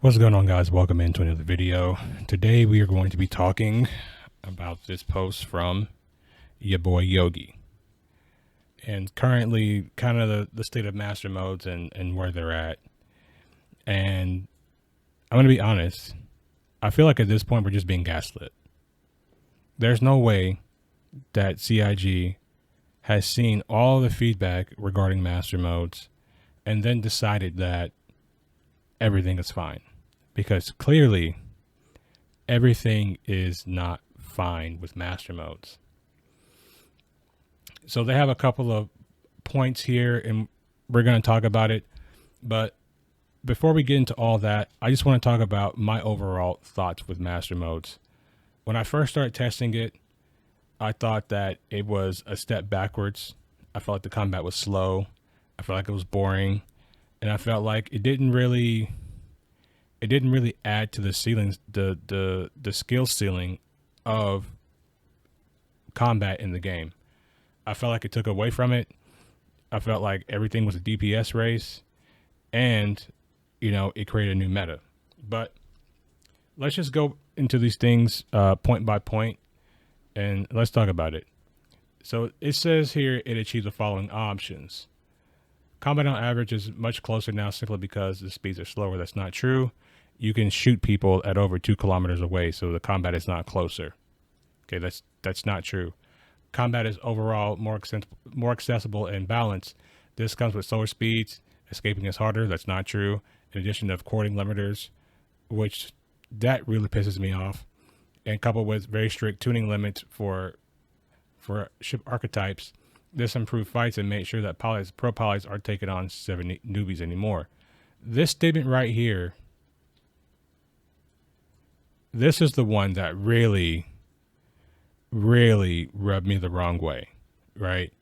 What's going on, guys? Welcome into another video. Today we are going to be talking about this post from your boy Yogi, and currently kind of the state of master modes and where they're at. And I'm going to be honest, I feel like at this point we're just being gaslit. There's no way that CIG has seen all the feedback regarding master modes and then decided that everything is fine. Because clearly, everything is not fine with master modes. So they have a couple of points here, and we're going to talk about it. But before we get into all that, I just want to talk about my overall thoughts with master modes. When I first started testing it, I thought that it was a step backwards. I felt like the combat was slow. I felt like it was boring. And I felt like it didn't really add to the ceilings, the skill ceiling of combat in the game. I felt like it took away from it. I felt like everything was a DPS race, and it created a new meta. But let's just go into these things point by point, and let's talk about it. So it says here it achieves the following options. Combat on average is much closer now simply because the speeds are slower. That's not true. You can shoot people at over 2 kilometers away, so the combat is not closer. Okay, that's not true. Combat is overall more accessible and balanced. This comes with slower speeds. Escaping is harder. That's not true. In addition to courting limiters, which that really pisses me off, and coupled with very strict tuning limits for ship archetypes, this improved fights and made sure that pro polys aren't taking on 7 newbies anymore. This statement right here. This is the one that really, really rubbed me the wrong way, right?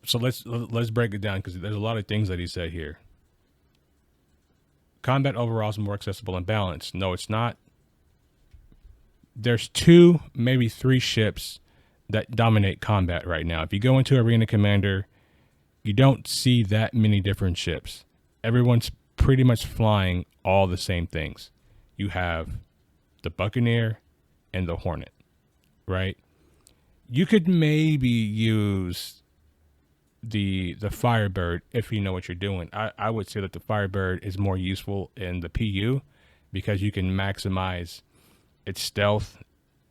So let's break it down, because there's a lot of things that he said here. Combat overall is more accessible and balanced. No, it's not. There's 2, maybe 3 ships that dominate combat right now. If you go into Arena Commander, you don't see that many different ships. Everyone's pretty much flying all the same things. You have the Buccaneer and the Hornet, right? You could maybe use the Firebird if you know what you're doing. I would say that the Firebird is more useful in the PU because you can maximize its stealth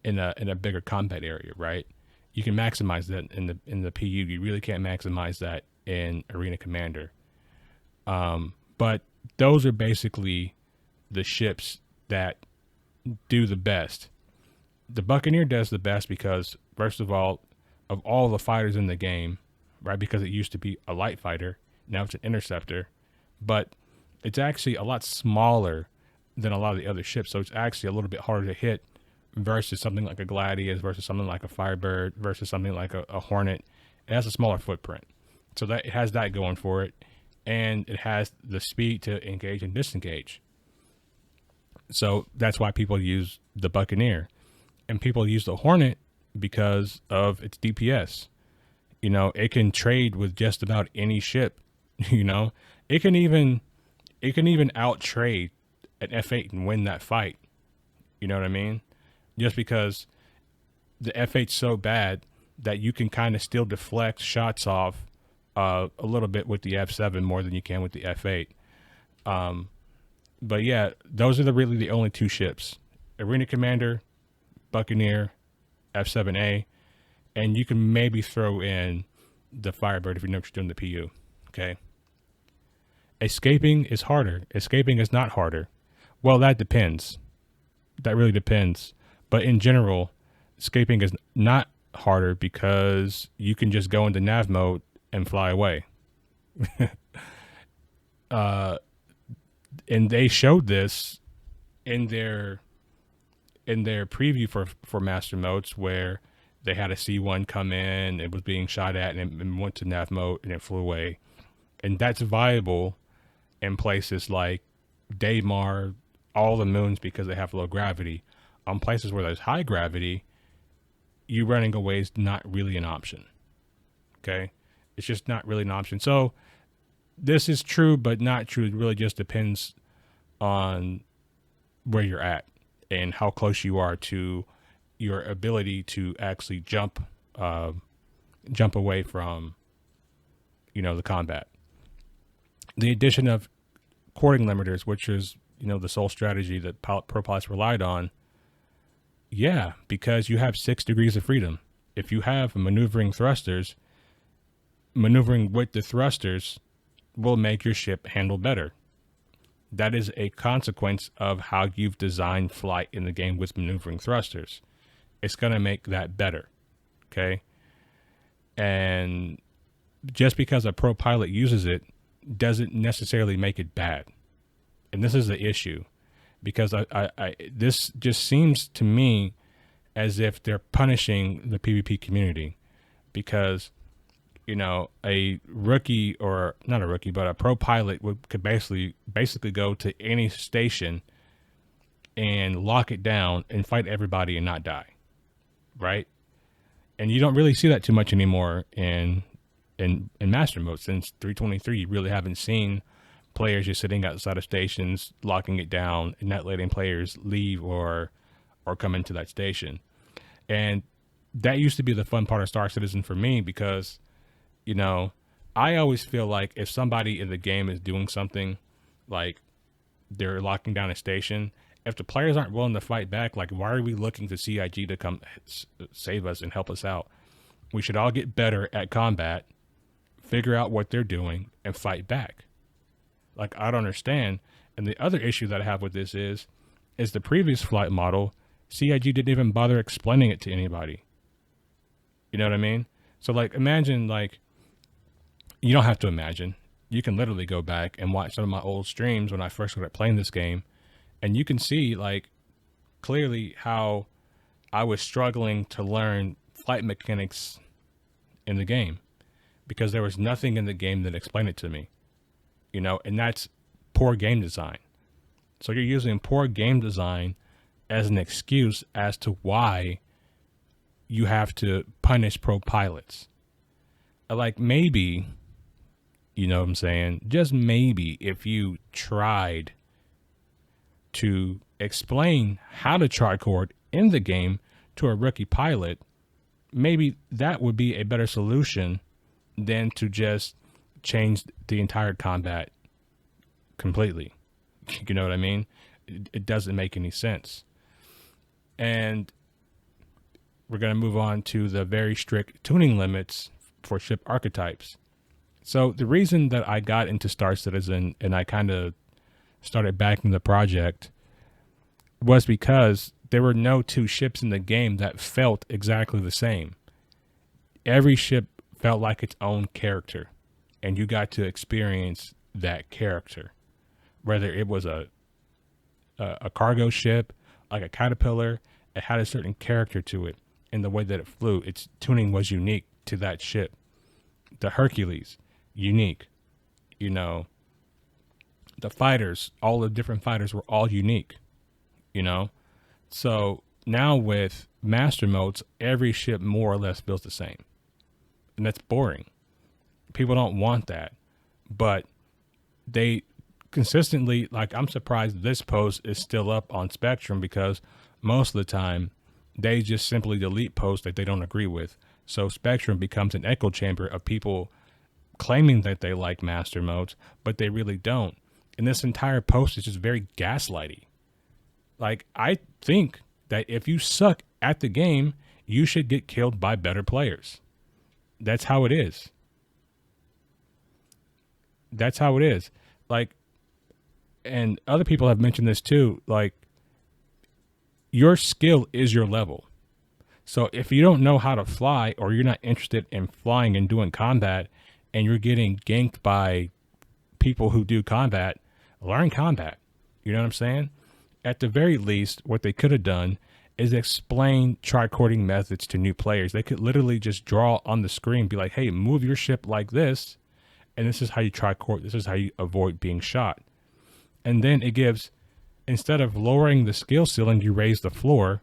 in a bigger combat area, right? You can maximize that in the PU. You really can't maximize that in Arena Commander. But those are basically the ships that do the best. The Buccaneer does the best because, first of all the fighters in the game, right, because it used to be a light fighter, now it's an interceptor, but it's actually a lot smaller than a lot of the other ships, so it's actually a little bit harder to hit versus something like a Gladius, versus something like a Firebird, versus something like a Hornet. It has a smaller footprint, so that it has that going for it, and it has the speed to engage and disengage. So that's why people use the Buccaneer, and people use the Hornet because of its DPS. It can trade with just about any ship. It can even out trade an F8 and win that fight. You know what I mean? Just because the F8's so bad that you can kind of still deflect shots off a little bit with the F7 more than you can with the F8. But yeah, those are really the only 2 ships: Arena Commander, Buccaneer, F7A, and you can maybe throw in the Firebird if you know what you're doing, the PU. Okay. Escaping is harder. Escaping is not harder. Well, that depends. That really depends. But in general, escaping is not harder because you can just go into nav mode and fly away. And they showed this in their preview for master modes, where they had a C1 come in, it was being shot at, and it went to nav mode and it flew away. And that's viable in places like Daymar, all the moons, because they have low gravity. On places where there's high gravity, you running away is not really an option. Okay? It's just not really an option. So this is true, but not true. It really just depends on where you're at and how close you are to your ability to actually jump away from, the combat. The addition of courting limiters, which is, the sole strategy that pro pilots relied on. Yeah, because you have 6 degrees of freedom. If you have maneuvering thrusters, maneuvering with the thrusters will make your ship handle better. That is a consequence of how you've designed flight in the game with maneuvering thrusters. It's going to make that better. Okay. And just because a pro pilot uses it doesn't necessarily make it bad. And this is the issue, because this just seems to me as if they're punishing the PvP community, because, a rookie, or not a rookie, but a pro pilot could basically go to any station and lock it down and fight everybody and not die. Right. And you don't really see that too much anymore in master mode. Since 3.23, you really haven't seen players just sitting outside of stations, locking it down and not letting players leave or come into that station. And that used to be the fun part of Star Citizen for me, because, I always feel like if somebody in the game is doing something, like they're locking down a station, if the players aren't willing to fight back, like, why are we looking to CIG to come save us and help us out? We should all get better at combat, figure out what they're doing, and fight back. Like, I don't understand. And the other issue that I have with this is the previous flight model, CIG didn't even bother explaining it to anybody. You know what I mean? So, like, imagine, like, you don't have to imagine. You can literally go back and watch some of my old streams when I first started playing this game, and you can see, like, clearly how I was struggling to learn flight mechanics in the game, because there was nothing in the game that explained it to me, and that's poor game design. So you're using poor game design as an excuse as to why you have to punish pro pilots. Like, maybe, you know what I'm saying? Just maybe if you tried to explain how to tricord in the game to a rookie pilot, maybe that would be a better solution than to just change the entire combat completely. You know what I mean? It doesn't make any sense. And we're going to move on to the very strict tuning limits for ship archetypes. So the reason that I got into Star Citizen and I kind of started backing the project was because there were no 2 ships in the game that felt exactly the same. Every ship felt like its own character, and you got to experience that character, whether it was a cargo ship, like a Caterpillar. It had a certain character to it in the way that it flew. Its tuning was unique to that ship. The Hercules, unique. The fighters, all the different fighters were all unique. So now with master modes, every ship more or less feels the same, and that's boring. People don't want that, but they consistently, like, I'm surprised this post is still up on Spectrum, because most of the time they just simply delete posts that they don't agree with. So Spectrum becomes an echo chamber of people claiming that they like master modes, but they really don't. And this entire post is just very gaslighty. Like, I think that if you suck at the game, you should get killed by better players. That's how it is. That's how it is. Like, and other people have mentioned this too, like, your skill is your level. So if you don't know how to fly, or you're not interested in flying and doing combat, and you're getting ganked by people who do combat, learn combat. You know what I'm saying? At the very least, what they could have done is explain tricording methods to new players. They could literally just draw on the screen, be like, hey, move your ship like this, and this is how you tricord. This is how you avoid being shot. And then it gives, instead of lowering the skill ceiling, you raise the floor,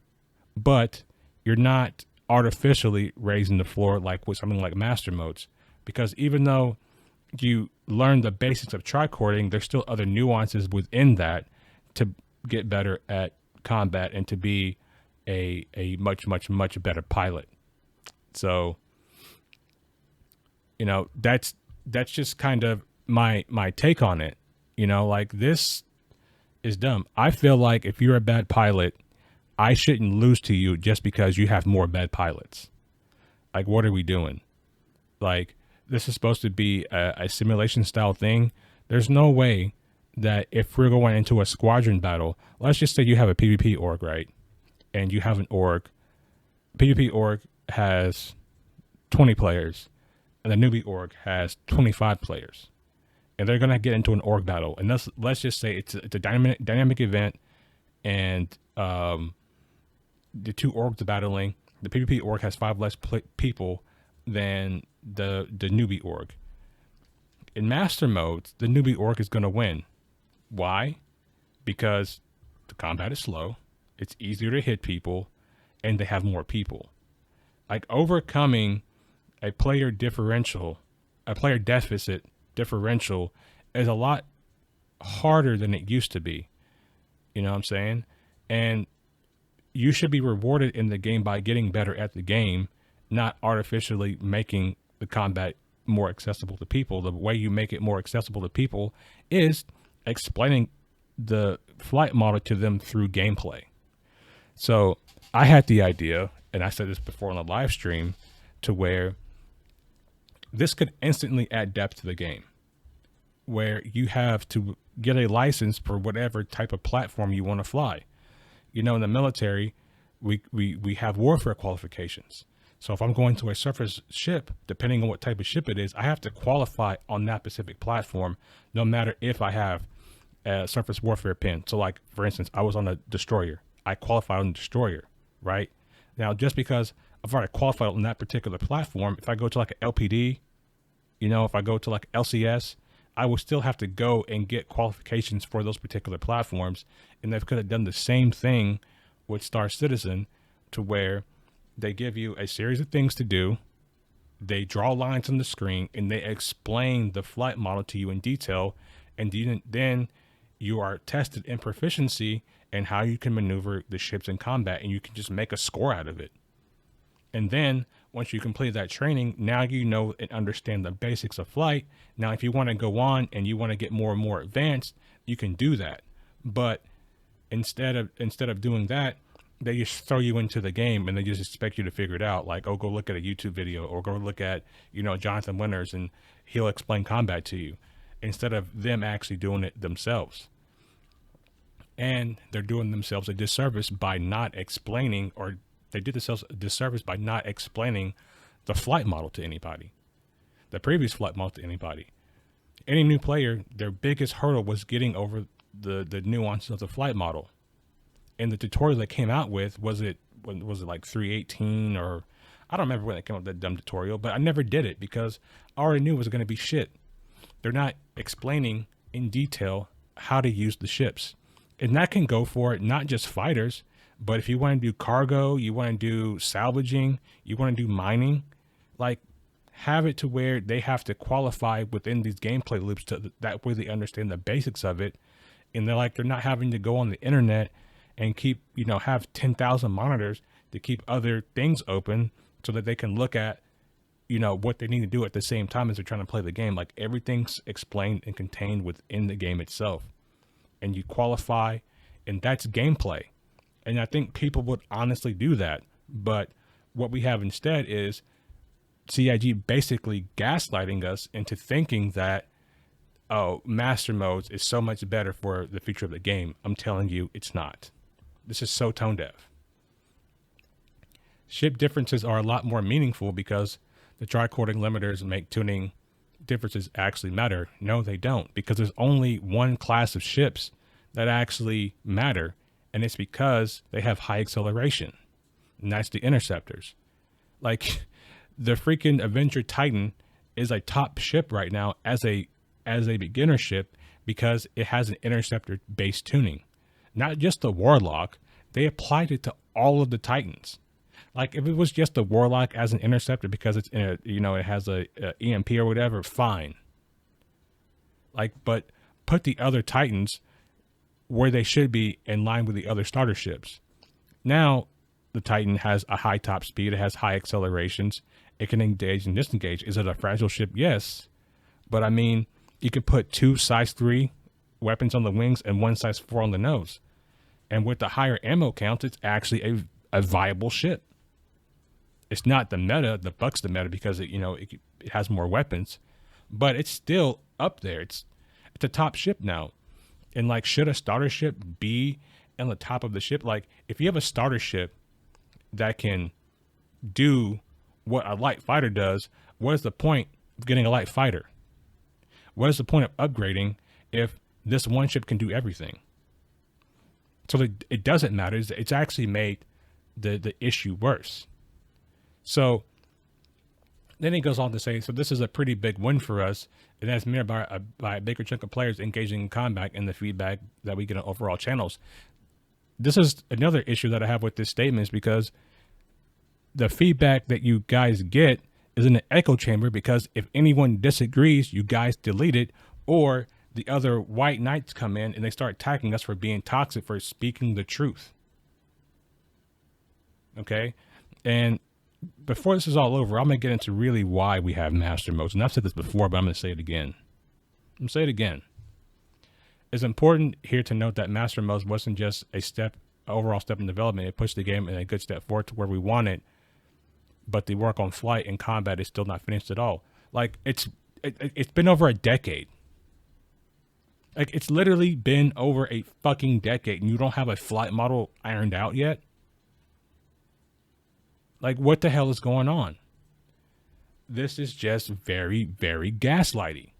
but you're not artificially raising the floor like with something like master modes. Because even though you learn the basics of tricording, there's still other nuances within that to get better at combat and to be a much better pilot. So, you know, that's just kind of my take on it. You know, like, this is dumb. I feel like if you're a bad pilot, I shouldn't lose to you just because you have more bad pilots. Like, what are we doing? Like, this is supposed to be a simulation style thing. There's no way that if we're going into a squadron battle, let's just say you have a PvP org, right? And you have an org. PvP org has 20 players, and the newbie org has 25 players. And they're going to get into an org battle. And let's just say it's a dynamic event, and the two orgs are battling. The PvP org has 5 less people than the newbie org. In master modes, the newbie org is going to win. Why? Because the combat is slow, it's easier to hit people, and they have more people. Like, overcoming a player deficit differential is a lot harder than it used to be. You know what I'm saying? And you should be rewarded in the game by getting better at the game, not artificially making the combat more accessible to people. The way you make it more accessible to people is explaining the flight model to them through gameplay. So I had the idea, and I said this before on the live stream, to where this could instantly add depth to the game, where you have to get a license for whatever type of platform you want to fly. You know, in the military, we have warfare qualifications. So if I'm going to a surface ship, depending on what type of ship it is, I have to qualify on that specific platform, no matter if I have a surface warfare pin. So, like, for instance, I was on a destroyer. I qualified on the destroyer, right? Now, just because I've already qualified on that particular platform, if I go to like an LPD, you know, if I go to like LCS, I will still have to go and get qualifications for those particular platforms. And they could have done the same thing with Star Citizen, to where they give you a series of things to do. They draw lines on the screen and they explain the flight model to you in detail. And then you are tested in proficiency and how you can maneuver the ships in combat, and you can just make a score out of it. And then once you complete that training, now you know and understand the basics of flight. Now, if you want to go on and you want to get more and more advanced, you can do that. But instead of doing that, they just throw you into the game and they just expect you to figure it out. Like, oh, go look at a YouTube video, or go look at, you know, Jonathan Winters, and he'll explain combat to you, instead of them actually doing it themselves. And they're doing themselves a disservice by not explaining, or they did themselves a disservice by not explaining the flight model to anybody, the previous flight model to anybody. Any new player, their biggest hurdle was getting over the nuances of the flight model. And the tutorial they came out with, was it like 3.18, or I don't remember when they came up with that dumb tutorial, but I never did it because I already knew it was going to be shit. They're not explaining in detail how to use the ships. And that can go for not just fighters, but if you want to do cargo, you want to do salvaging, you want to do mining, like, have it to where they have to qualify within these gameplay loops to that way they understand the basics of it. And they're not having to go on the internet and keep, you know, have 10,000 monitors to keep other things open so that they can look at, you know, what they need to do at the same time as they're trying to play the game. Like, everything's explained and contained within the game itself, and you qualify, and that's gameplay. And I think people would honestly do that. But what we have instead is CIG basically gaslighting us into thinking that, oh, master modes is so much better for the future of the game. I'm telling you, it's not. This is so tone deaf. Ship differences are a lot more meaningful because the tricording limiters make tuning differences actually matter. No, they don't, because there's only one class of ships that actually matter, and it's because they have high acceleration, and that's the interceptors. Like, the freaking Avenger Titan is a top ship right now as a beginner ship because it has an interceptor based tuning. Not just the Warlock, they applied it to all of the Titans. Like, if it was just the Warlock as an interceptor because it's in a, you know, it has a EMP or whatever, fine. Like, but put the other Titans where they should be in line with the other starter ships. Now, the Titan has a high top speed. It has high accelerations. It can engage and disengage. Is it a fragile ship? Yes. But I mean, you could put 2 size 3 weapons on the wings and 1 size 4 on the nose. And with the higher ammo count, it's actually a viable ship. It's not the meta. The Buck's the meta because it has more weapons. But it's still up there. It's a top ship now. And like, should a starter ship be on the top of the ship? Like, if you have a starter ship that can do what a light fighter does, what is the point of getting a light fighter? What is the point of upgrading if this one ship can do everything? So it doesn't matter. It's actually made the issue worse. So then he goes on to say, so this is a pretty big win for us. And that's mirrored by a bigger chunk of players engaging in combat and the feedback that we get on overall channels. This is another issue that I have with this statement, is because the feedback that you guys get is in an echo chamber, because if anyone disagrees, you guys delete it, or the other white knights come in and they start attacking us for being toxic, for speaking the truth. Okay? And before this is all over, I'm going to get into really why we have master modes. And I've said this before, but I'm going to say it again. I'm going to say it again. It's important here to note that master modes wasn't just a step, overall step in development. It pushed the game in a good step forward to where we want it. But the work on flight and combat is still not finished at all. Like, it's been over a decade. Like, it's literally been over a fucking decade, and you don't have a flight model ironed out yet? Like, what the hell is going on? This is just very, very gaslighty.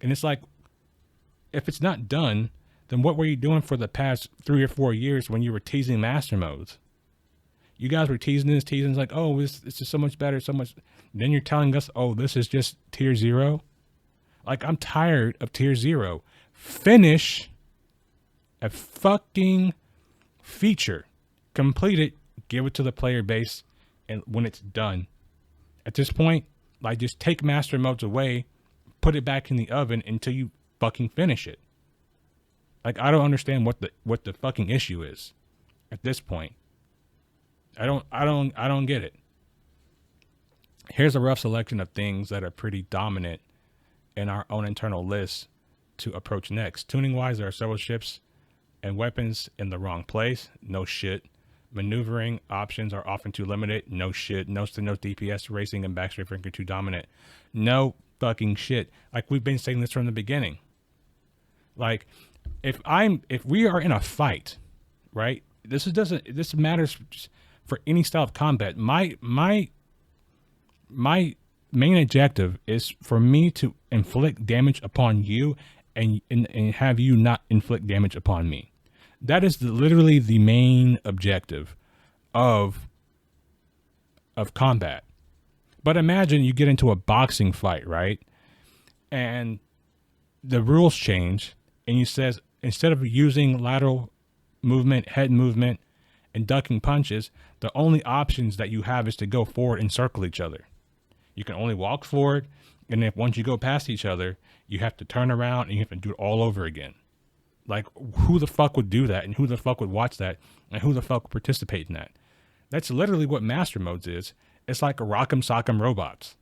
And it's like, if it's not done, then what were you doing for the past 3 or 4 years when you were teasing master modes? You guys were teasing this, like, oh, this is so much better, so much. Then you're telling us, oh, this is just tier 0. Like, I'm tired of tier 0. Finish a fucking feature. Complete it. Give it to the player base. And when it's done, at this point, like, just take master modes away, put it back in the oven until you fucking finish it. Like, I don't understand what the fucking issue is at this point. I don't get it. Here's a rough selection of things that are pretty dominant in our own internal list to approach next. Tuning wise, there are several ships and weapons in the wrong place. No shit. Maneuvering options are often too limited. No shit. Nose to nose DPS racing and backstrafing are too dominant. No fucking shit. Like, we've been saying this from the beginning. Like, if we are in a fight, right? This matters for any style of combat. My main objective is for me to inflict damage upon you and have you not inflict damage upon me. That is literally the main objective of combat. But imagine you get into a boxing fight, right? And the rules change, and you says, instead of using lateral movement, head movement, and ducking punches, the only options that you have is to go forward and circle each other. You can only walk forward, and if once you go past each other, you have to turn around and you have to do it all over again. Like, who the fuck would do that, and who the fuck would watch that, and who the fuck would participate in that? That's literally what master modes is. It's like a rock'em sock'em robots.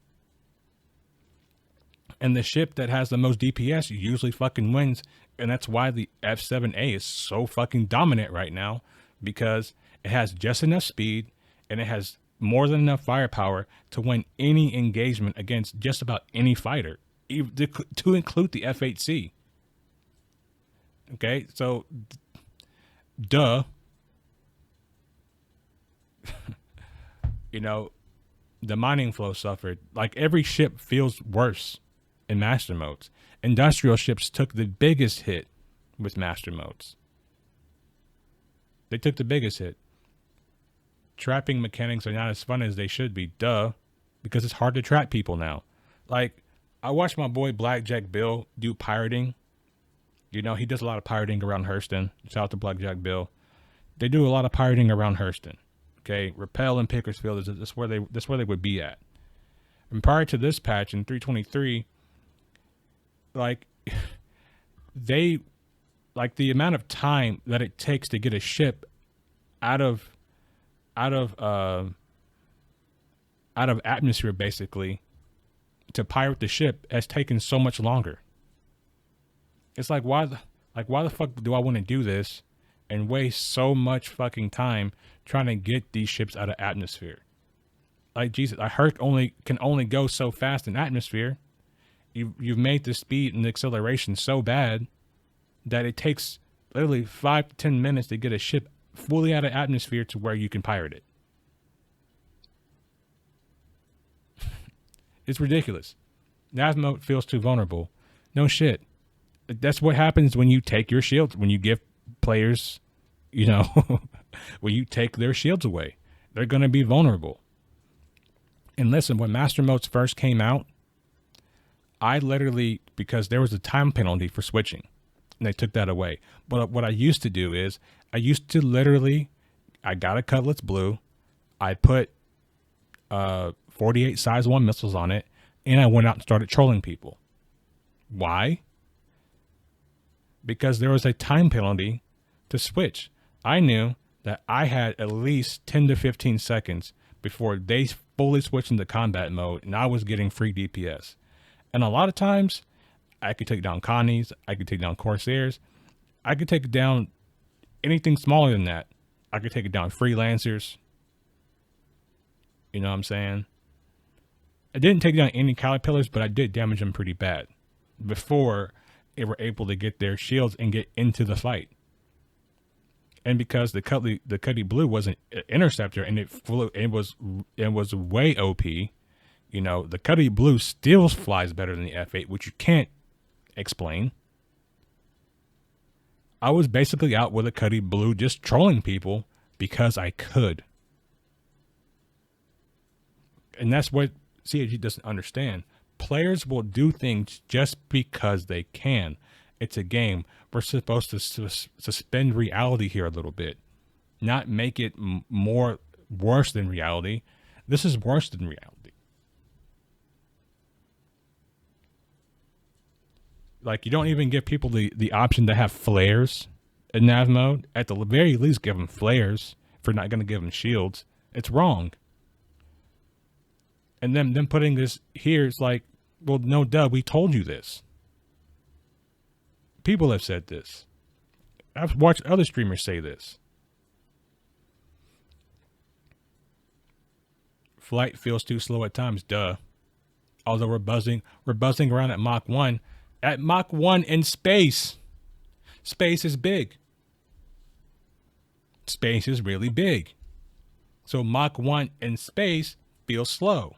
And the ship that has the most DPS usually fucking wins, and that's why the F7A is so fucking dominant right now, because it has just enough speed, and it has more than enough firepower to win any engagement against just about any fighter, to include the F8C. Okay, so, duh. You know, the mining flow suffered. Like, every ship feels worse in master modes. Industrial ships took the biggest hit with master modes. They took the biggest hit. Trapping mechanics are not as fun as they should be, duh, because it's hard to trap people now. Like, I watched my boy Blackjack Bill do pirating. You know, he does a lot of pirating around Hurston. Shout out to Blackjack Bill. They do a lot of pirating around Hurston. Okay, Rappel and Pickersfield is where they would be at. And prior to this patch in 323, like, they Like the amount of time that it takes to get a ship out of out of uh out of atmosphere basically to pirate the ship has taken so much longer. It's like why the fuck do I want to do this and waste so much fucking time trying to get these ships out of atmosphere? Like Jesus, a Herc can only go so fast in atmosphere. You've made the speed and the acceleration so bad that it takes literally 5 to 10 minutes to get a ship fully out of atmosphere to where you can pirate it. It's ridiculous. Nav mode feels too vulnerable. No shit. That's what happens when you take your shields, when you give players, when you take their shields away. They're going to be vulnerable. And listen, when Master Modes first came out, I literally, because there was a time penalty for switching, and they took that away. But what I used to do is, I got a Cutlass Blue, I put 48 size 1 missiles on it, and I went out and started trolling people. Why? Because there was a time penalty to switch. I knew that I had at least 10 to 15 seconds before they fully switched into combat mode, and I was getting free DPS. And a lot of times, I could take down Connies, I could take down Corsairs, I could take down anything smaller than that. I could take it down Freelancers. You know what I'm saying? I didn't take down any Caterpillars, but I did damage them pretty bad before they were able to get their shields and get into the fight. And because the Cuddy Blue was an interceptor and it was way OP, the Cuddy Blue still flies better than the F8, which you can't explain. I was basically out with a Cuddy Blue just trolling people because I could. And that's what CIG doesn't understand. Players will do things just because they can. It's a game. We're supposed to suspend reality here a little bit, not make it worse than reality. This is worse than reality. Like, you don't even give people the option to have flares in nav mode. At the very least, give them flares if you're not going to give them shields. It's wrong. And then them putting this here is like, well, no, duh, we told you this. People have said this. I've watched other streamers say this. Flight feels too slow at times, duh. Although we're buzzing around at Mach 1. At Mach 1 in space. Space is big. Space is really big. So Mach 1 in space feels slow.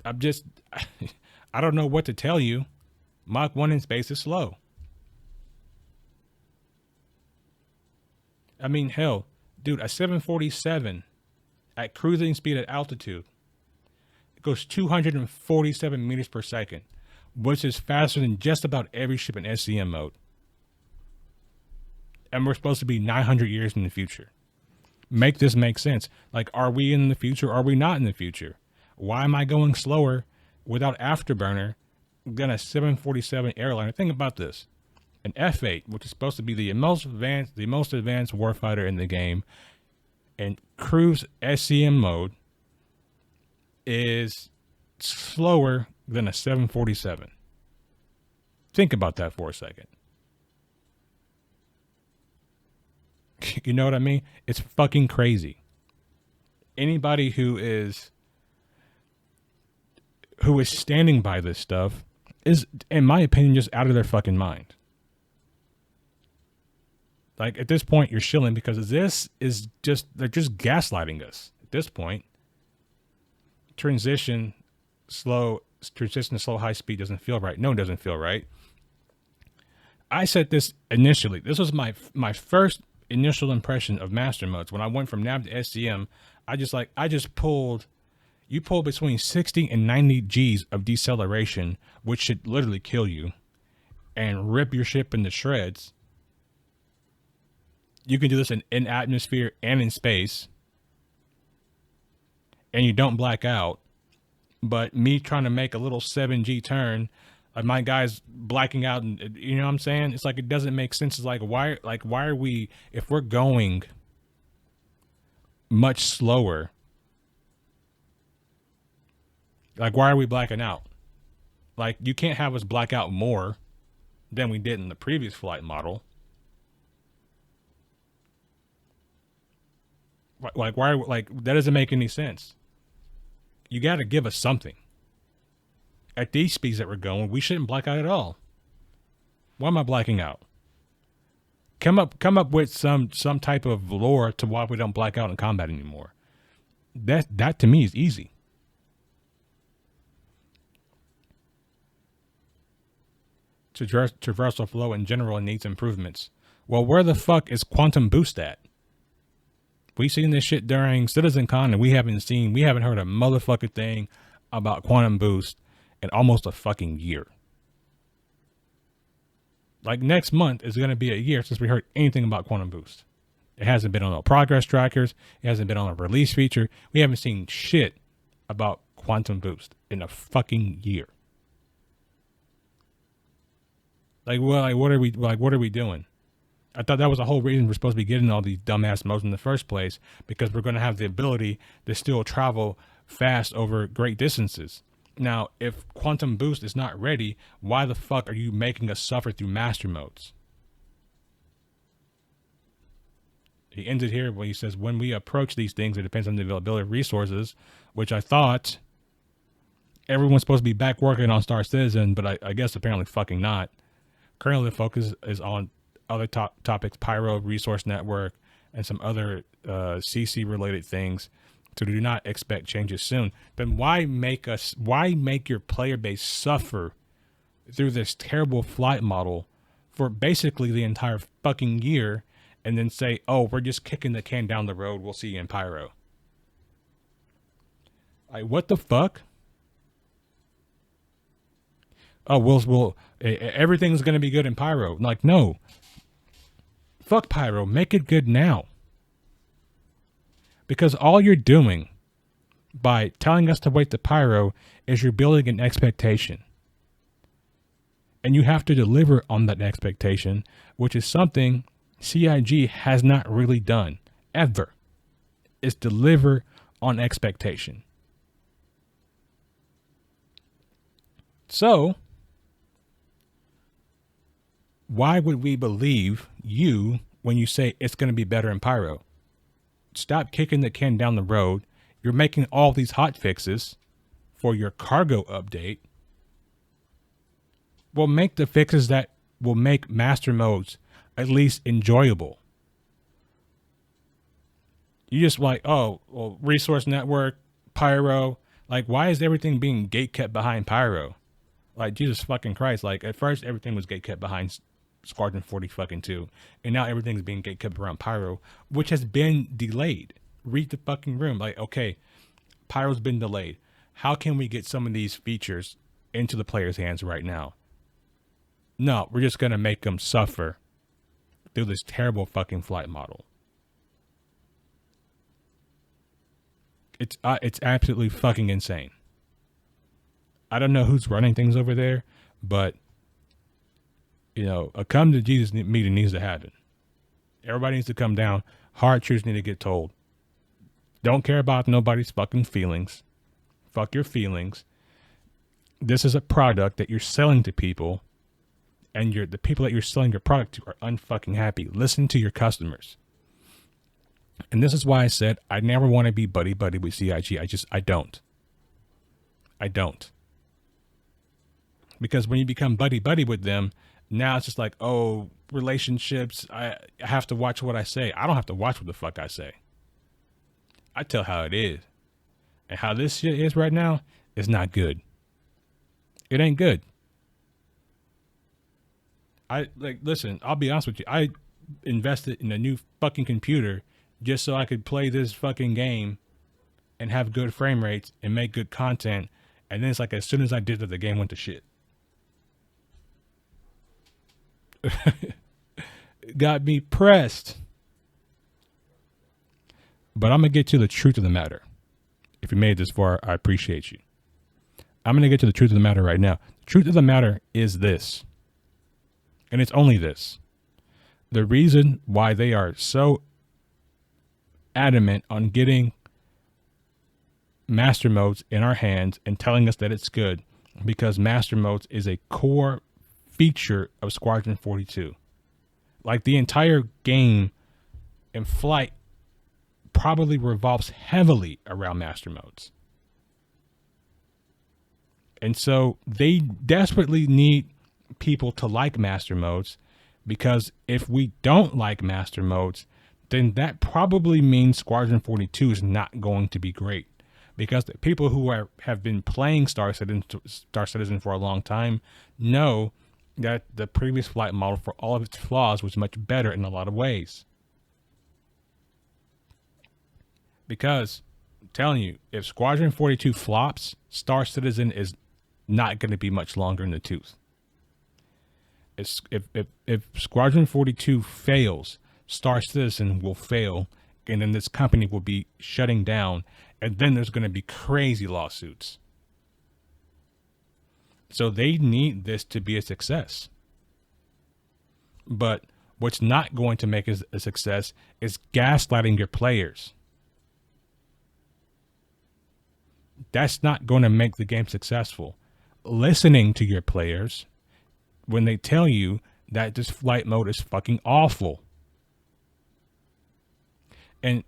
I don't know what to tell you. Mach 1 in space is slow. I mean, hell, dude, a 747 at cruising speed at altitude, it goes 247 meters per second, which is faster than just about every ship in SCM mode. And we're supposed to be 900 years in the future. Make this make sense. Like, are we in the future? Are we not in the future? Why am I going slower without afterburner than a 747 airliner? Think about this. An F8, which is supposed to be the most advanced warfighter in the game, and cruise SCM mode is slower than a 747. Think about that for a second. You know what I mean? It's fucking crazy. Anybody who is standing by this stuff is, in my opinion, just out of their fucking mind. Like, at this point, you're shilling because they're just gaslighting us. At this point, transition to slow high speed doesn't feel right. No, it doesn't feel right. I said this initially. This was my first initial impression of master modes. When I went from nav to SCM, you pull between 60 and 90 G's of deceleration, which should literally kill you and rip your ship into shreds. You can do this in atmosphere and in space, and you don't black out. But me trying to make a little 7G turn, Like my guy's blacking out, and you know what I'm saying? It's like it doesn't make sense. It's like why are we, if we're going much slower, like why are we blacking out? Like you can't have us black out more than we did in the previous flight model. Like why? Like that doesn't make any sense. You got to give us something. At these speeds that we're going, we shouldn't black out at all. Why am I blacking out? Come up with some type of lore to why we don't black out in combat anymore. That to me is easy. Traversal flow in general needs improvements. Well, where the fuck is quantum boost at? We seen this shit during CitizenCon, and we haven't heard a motherfucking thing about quantum boost in almost a fucking year. Like next month is going to be a year since we heard anything about quantum boost. It hasn't been on no progress trackers. It hasn't been on a release feature. We haven't seen shit about quantum boost in a fucking year. Like, well, what are we doing? I thought that was the whole reason we're supposed to be getting all these dumbass modes in the first place, because we're going to have the ability to still travel fast over great distances. Now, if quantum boost is not ready, why the fuck are you making us suffer through master modes? He ended here when he says, when we approach these things, it depends on the availability of resources, which I thought everyone's supposed to be back working on Star Citizen, but I guess apparently fucking not. Currently, the focus is on other topics, Pyro, Resource Network, and some other CC related things. So do not expect changes soon. But why make your player base suffer through this terrible flight model for basically the entire fucking year, and then say, oh, we're just kicking the can down the road, we'll see you in Pyro? Like, what the fuck? Oh, everything's going to be good in Pyro. Like, no. Fuck Pyro. Make it good now. Because all you're doing by telling us to wait to Pyro is you're building an expectation. And you have to deliver on that expectation, which is something CIG has not really done, ever. Is deliver on expectation. So, why would we believe you when you say it's going to be better in Pyro? Stop kicking the can down the road. You're making all these hot fixes for your cargo update. Well, make the fixes that will make master modes at least enjoyable. You just like, oh, well, Resource Network, Pyro. Like, why is everything being gatekept behind Pyro? Like, Jesus fucking Christ. Like, at first everything was gatekept behind Squadron 42, and now everything's being gatekept around Pyro, which has been delayed. Read the fucking room. Like, okay, Pyro's been delayed. How can we get some of these features into the player's hands right now? No, we're just gonna make them suffer through this terrible fucking flight model. It's absolutely fucking insane. I don't know who's running things over there, but you know, a come to Jesus meeting needs to happen. Everybody needs to come down. Hard truths need to get told. Don't care about nobody's fucking feelings. Fuck your feelings. This is a product that you're selling to people, and the people that you're selling your product to are unfucking happy. Listen to your customers. And this is why I said I never want to be buddy with CIG. I don't. Because when you become buddy with them, now it's just like, oh, relationships, I have to watch what I say. I don't have to watch what the fuck I say. I tell how it is. And how this shit is right now is not good. It ain't good. Listen, I'll be honest with you. I invested in a new fucking computer just so I could play this fucking game and have good frame rates and make good content. And then it's like, as soon as I did that, the game went to shit. Got me pressed. But I'm going to get to the truth of the matter. If you made it this far, I appreciate you. I'm going to get to the truth of the matter right now. The Truth of the matter is this, and it's only this. The reason why they are so adamant on getting master modes in our hands and telling us that it's good, because master modes is a core feature of Squadron 42. Like, the entire game and flight probably revolves heavily around master modes. And so they desperately need people to like master modes, because if we don't like master modes, then that probably means Squadron 42 is not going to be great. Because the people who have been playing Star Citizen for a long time know that the previous flight model, for all of its flaws, was much better in a lot of ways. Because, I'm telling you, if Squadron 42 flops, Star Citizen is not going to be much longer in the tooth. If Squadron 42 fails, Star Citizen will fail, and then this company will be shutting down, and then there's going to be crazy lawsuits. So they need this to be a success. But what's not going to make it a success is gaslighting your players. That's not going to make the game successful. Listening to your players when they tell you that this flight mode is fucking awful. And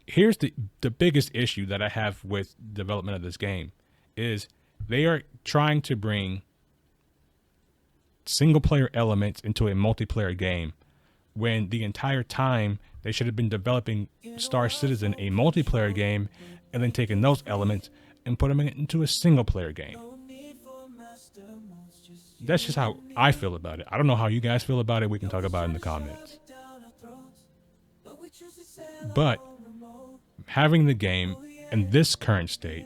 here's the biggest issue that I have with development of this game is they are trying to bring single player elements into a multiplayer game, when the entire time they should have been developing Star Citizen, a multiplayer game, and then taking those elements and put them into a single player game. That's just how I feel about it. I don't know how you guys feel about it. We can talk about it in the comments. But having the game in this current state,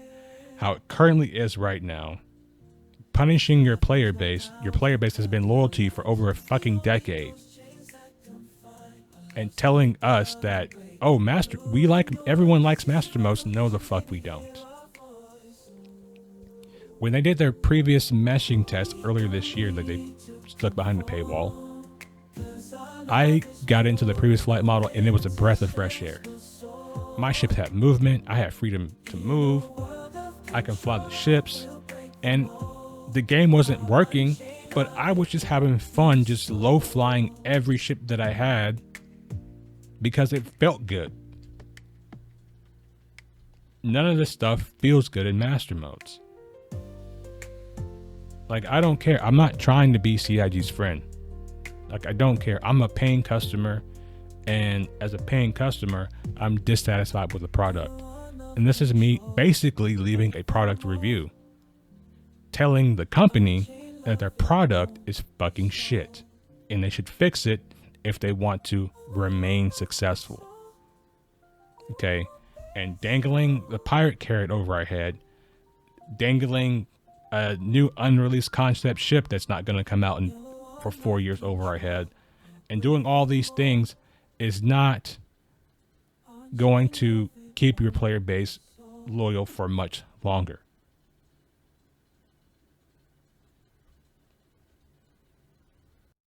how it currently is right now, punishing your player base has been loyal to you for over a fucking decade, and telling us that, oh, everyone likes master modes. No, the fuck we don't. When they did their previous meshing test earlier this year that they stuck behind the paywall, I got into the previous flight model and it was a breath of fresh air. My ships had movement. I had freedom to move. I can fly the ships, and the game wasn't working, but I was just having fun, just low flying every ship that I had because it felt good. None of this stuff feels good in master modes. Like, I don't care. I'm not trying to be CIG's friend. Like, I don't care. I'm a paying customer, and as a paying customer, I'm dissatisfied with the product. And this is me basically leaving a product review, telling the company that their product is fucking shit, and they should fix it if they want to remain successful. Okay? And dangling the pirate carrot over our head, dangling a new unreleased concept ship that's not going to come out for 4 years over our head, and doing all these things is not going to keep your player base loyal for much longer.